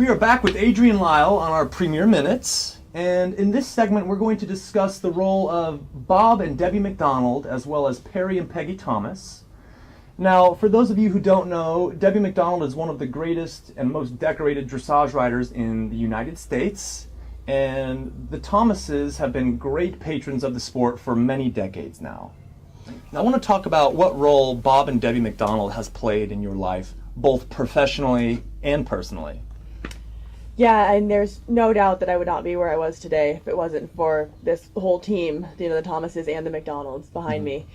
We are back with Adrienne Lyle on our Premier Minutes, and in this segment we're going to discuss the role of Bob and Debbie McDonald as well as Perry and Peggy Thomas. Now, for those of you who don't know, Debbie McDonald is one of the greatest and most decorated dressage riders in the United States, and the Thomases have been great patrons of the sport for many decades now. Now, I want to talk about what role Bob and Debbie McDonald has played in your life, both professionally and personally. Yeah, and there's no doubt that I would not be where I was today if it wasn't for this whole team, the Thomases and the McDonalds behind me.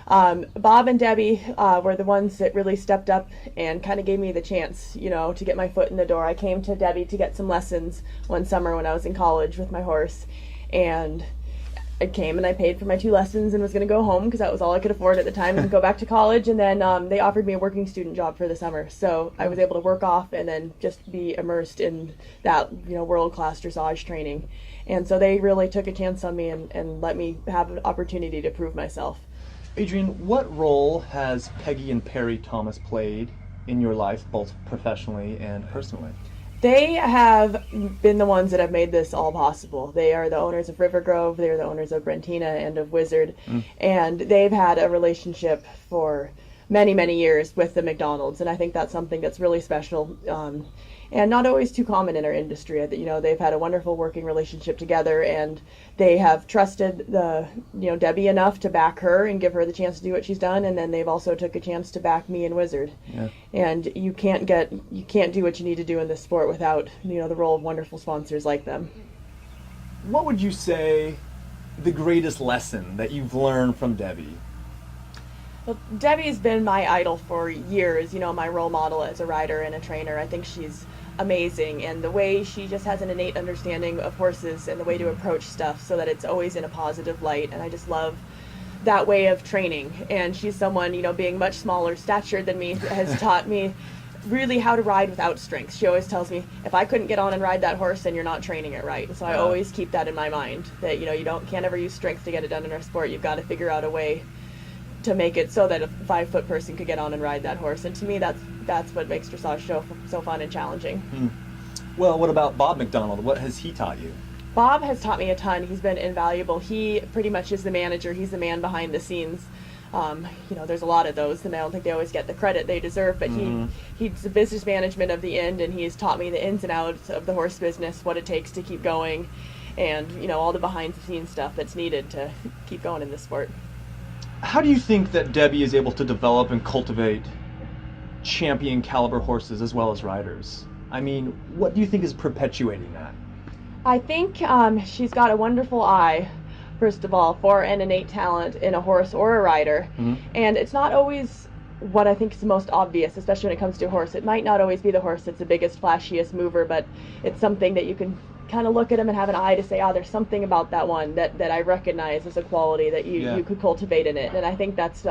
Bob and Debbie were the ones that really stepped up and kind of gave me the chance, to get my foot in the door. I came to Debbie to get some lessons one summer when I was in college with my horse, and I came and I paid for my 2 lessons and was going to go home because that was all I could afford at the time and go back to college. And then they offered me a working student job for the summer. So I was able to work off and then just be immersed in that, world-class dressage training. And so they really took a chance on me and let me have an opportunity to prove myself. Adrienne, what role has Peggy and Perry Thomas played in your life, both professionally and personally? They have been the ones that have made this all possible. They are the owners of River Grove, they are the owners of Brentina and of Wizard, and they've had a relationship for many, many years with the McDonalds, and I think that's something that's really special and not always too common in our industry. They've had a wonderful working relationship together, and they have trusted Debbie enough to back her and give her the chance to do what she's done, and then they've also took a chance to back me and Wizard. Yeah. And you can't do what you need to do in this sport without the role of wonderful sponsors like them. What would you say the greatest lesson that you've learned from Debbie? Well, Debbie's been my idol for years, my role model as a rider and a trainer. I think she's amazing, and the way she just has an innate understanding of horses and the way to approach stuff so that it's always in a positive light, and I just love that way of training. And she's someone, being much smaller stature than me, has taught me really how to ride without strength. She always tells me, if I couldn't get on and ride that horse, then you're not training it right. And so I always keep that in my mind, that can't ever use strength to get it done in our sport. You've got to figure out a way to make it so that a 5-foot person could get on and ride that horse. And to me, that's what makes dressage so fun and challenging. Well, what about Bob McDonald? What has he taught you? Bob has taught me a ton. He's been invaluable. He pretty much is the manager. He's the man behind the scenes. There's a lot of those, and I don't think they always get the credit they deserve, but he's the business management of the end, and he's taught me the ins and outs of the horse business, what it takes to keep going, and all the behind the scenes stuff that's needed to keep going in this sport. How do you think that Debbie is able to develop and cultivate champion caliber horses as well as riders? I mean, what do you think is perpetuating that? I think she's got a wonderful eye, first of all, for an innate talent in a horse or a rider. And it's not always what I think is the most obvious, especially when it comes to a horse. It might not always be the horse that's the biggest, flashiest mover, but it's something that you can kind of look at him and have an eye to say, there's something about that one that I recognize as a quality that you could cultivate in it. And I think that's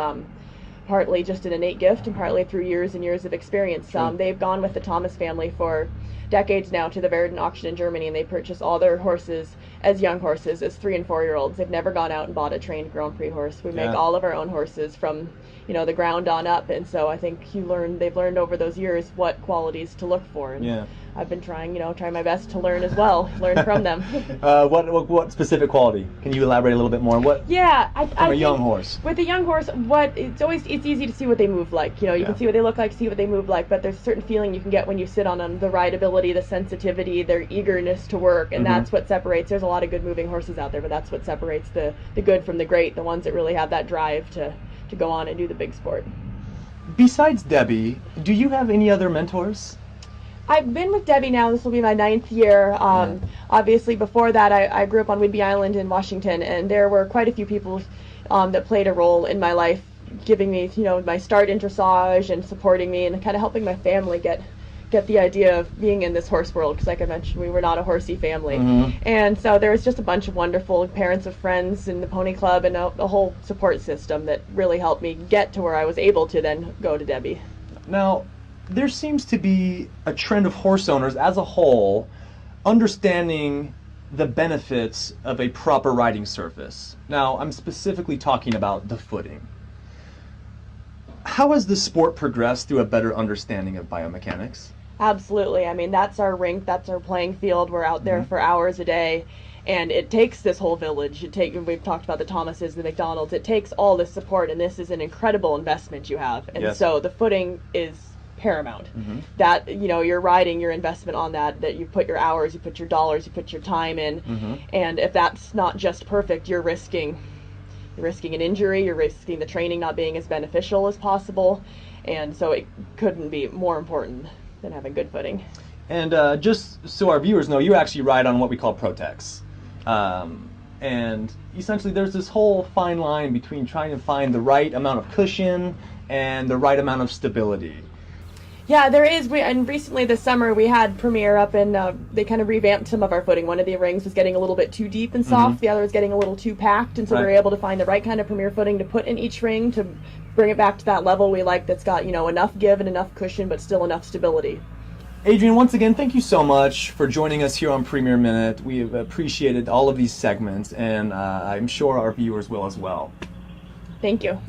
partly just an innate gift and partly through years and years of experience. They've gone with the Thomas family for decades now to the Verden auction in Germany, and they purchase all their horses as young horses, as 3- and 4-year-olds. They've never gone out and bought a trained Grand Prix horse. We make all of our own horses from the ground on up, and so I think they've learned over those years what qualities to look for. And I've been trying my best to learn as well, learn from them. What specific quality? Can you elaborate a little bit more on what? From a young horse. With a young horse, it's easy to see what they move like. You can see what they look like, see what they move like, but there's a certain feeling you can get when you sit on them, the rideability, the sensitivity, their eagerness to work, and that's what separates. There's a lot of good moving horses out there, but that's what separates the good from the great, the ones that really have that drive to go on and do the big sport. Besides Debbie, do you have any other mentors? I've been with Debbie now, this will be my 9th year. Obviously before that I grew up on Whidbey Island in Washington, and there were quite a few people that played a role in my life, giving me my start in dressage and supporting me and kind of helping my family get the idea of being in this horse world, because like I mentioned, we were not a horsey family. And so there was just a bunch of wonderful parents of friends in the pony club and a whole support system that really helped me get to where I was able to then go to Debbie. Now, there seems to be a trend of horse owners as a whole understanding the benefits of a proper riding surface. Now, I'm specifically talking about the footing. How has the sport progressed through a better understanding of biomechanics? Absolutely. I mean, that's our rink, that's our playing field. We're out there for hours a day, and it takes this whole village. We've talked about the Thomases, the McDonalds. It takes all this support, and this is an incredible investment you have. And Yes. so the footing is paramount. That, you're riding your investment on that you put your hours, you put your dollars, you put your time in. And if that's not just perfect, you're risking an injury, you're risking the training not being as beneficial as possible. And so it couldn't be more important than having good footing. And just so our viewers know, you actually ride on what we call Protex. And essentially there's this whole fine line between trying to find the right amount of cushion and the right amount of stability. Yeah, there is. And recently this summer we had Premier up, and they kind of revamped some of our footing. One of the rings was getting a little bit too deep and soft. The other was getting a little too packed. And so we were able to find the right kind of Premier footing to put in each ring to bring it back to that level we like, that's got, enough give and enough cushion, but still enough stability. Adrienne, once again, thank you so much for joining us here on Premier Minute. We have appreciated all of these segments, and I'm sure our viewers will as well. Thank you.